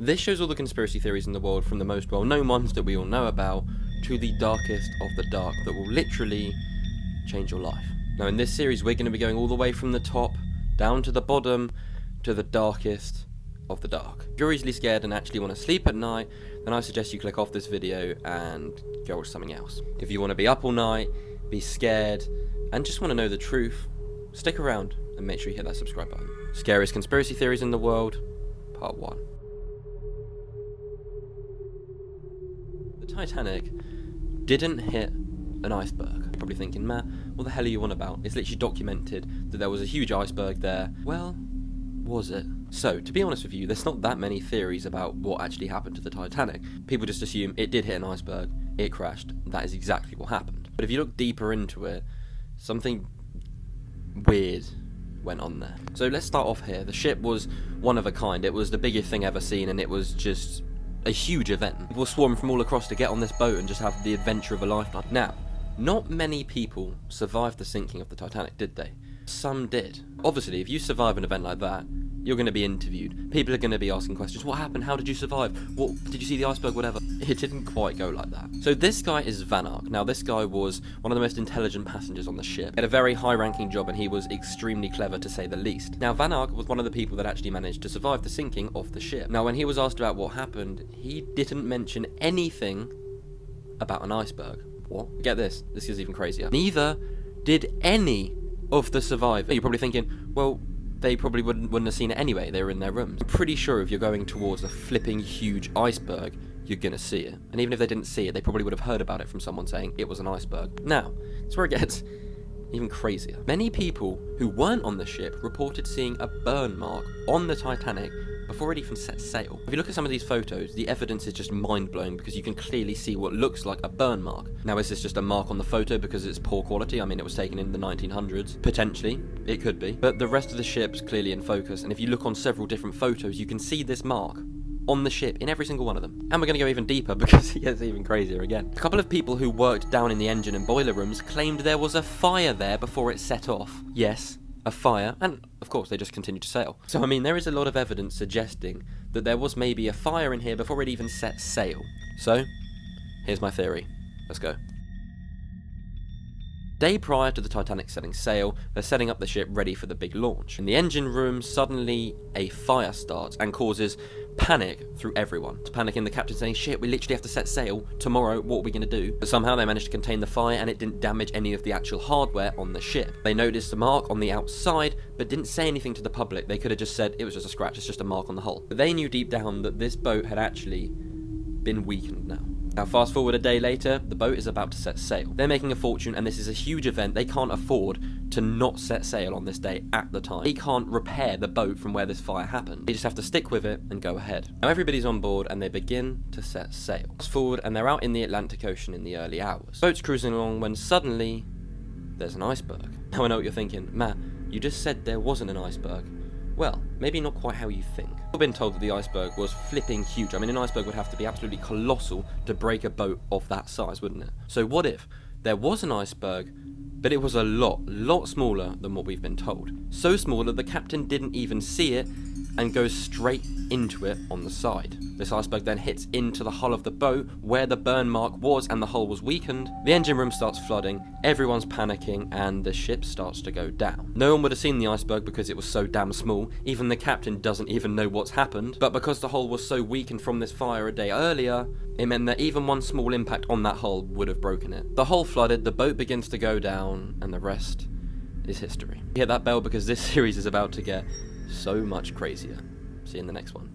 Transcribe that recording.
This shows all the conspiracy theories in the world, from the most well-known ones that we all know about, to the darkest of the dark that will literally change your life. Now in this series we're going to be going all the way from the top, down to the bottom, to the darkest of the dark. If you're easily scared and actually want to sleep at night, then I suggest you click off this video and go watch something else. If you want to be up all night, be scared, and just want to know the truth, stick around and make sure you hit that subscribe button. Scariest conspiracy theories in the world, part 1. The Titanic didn't hit an iceberg. Probably thinking, Matt, what the hell are you on about? It's literally documented that there was a huge iceberg there. Well, was it? So, to be honest with you, there's not that many theories about what actually happened to the Titanic. People just assume it did hit an iceberg, it crashed, that is exactly what happened. But if you look deeper into it, something weird went on there. So let's start off here. The ship was one of a kind. It was the biggest thing ever seen, and it was just a huge event. People swarmed from all across to get on this boat and just have the adventure of a lifetime. Now, not many people survived the sinking of the Titanic, did they? Some did. Obviously, if you survive an event like that, you're going to be interviewed. People are going to be asking questions. What happened? How did you survive? What did you see the iceberg? Whatever. It didn't quite go like that. So this guy is Van Ark. Now this guy was one of the most intelligent passengers on the ship. He had a very high-ranking job and he was extremely clever, to say the least. Now Van Ark was one of the people that actually managed to survive the sinking of the ship. Now when he was asked about what happened, he didn't mention anything about an iceberg. What? Get this. This is even crazier. Neither did any of the survivors. You're probably thinking, well, they probably wouldn't have seen it anyway. They were in their rooms. I'm pretty sure if you're going towards a flipping huge iceberg, you're gonna see it. And even if they didn't see it, they probably would have heard about it from someone saying it was an iceberg. Now, that's where it gets even crazier. Many people who weren't on the ship reported seeing a burn mark on the Titanic before it even set sail. If you look at some of these photos, the evidence is just mind-blowing because you can clearly see what looks like a burn mark. Now, is this just a mark on the photo because it's poor quality? I mean, it was taken in the 1900s. Potentially, it could be. But the rest of the ship's clearly in focus, and if you look on several different photos, you can see this mark on the ship in every single one of them. And we're going to go even deeper because it gets even crazier again. A couple of people who worked down in the engine and boiler rooms claimed there was a fire there before it set off. Yes, a fire, and of course they just continued to sail. So I mean, there is a lot of evidence suggesting that there was maybe a fire in here before it even set sail. So, here's my theory. Let's go. Day prior to the Titanic setting sail, they're setting up the ship ready for the big launch. In the engine room, suddenly a fire starts and causes panic through everyone. It's panicking, the captain saying, shit, we literally have to set sail tomorrow, what are we going to do? But somehow they managed to contain the fire and it didn't damage any of the actual hardware on the ship. They noticed a mark on the outside but didn't say anything to the public. They could have just said it was just a scratch, it's just a mark on the hull. But they knew deep down that this boat had actually been weakened now. Now fast forward a day later, the boat is about to set sail. They're making a fortune and this is a huge event. They can't afford to not set sail on this day at the time. They can't repair the boat from where this fire happened. They just have to stick with it and go ahead. Now everybody's on board and they begin to set sail. Fast forward and they're out in the Atlantic Ocean in the early hours. Boat's cruising along when suddenly there's an iceberg. Now I know what you're thinking, Matt, you just said there wasn't an iceberg. Well, maybe not quite how you think. I've been told that the iceberg was flipping huge. I mean, an iceberg would have to be absolutely colossal to break a boat of that size, wouldn't it? So what if there was an iceberg, but it was a lot smaller than what we've been told? So small that the captain didn't even see it and goes straight into it on the side. This iceberg then hits into the hull of the boat where the burn mark was and the hull was weakened. The engine room starts flooding, everyone's panicking, and the ship starts to go down. No one would have seen the iceberg because it was so damn small. Even the captain doesn't even know what's happened. But because the hull was so weakened from this fire a day earlier, it meant that even one small impact on that hull would have broken it. The hull flooded, the boat begins to go down, and the rest is history. Hit that bell because this series is about to get so much crazier. See you in the next one.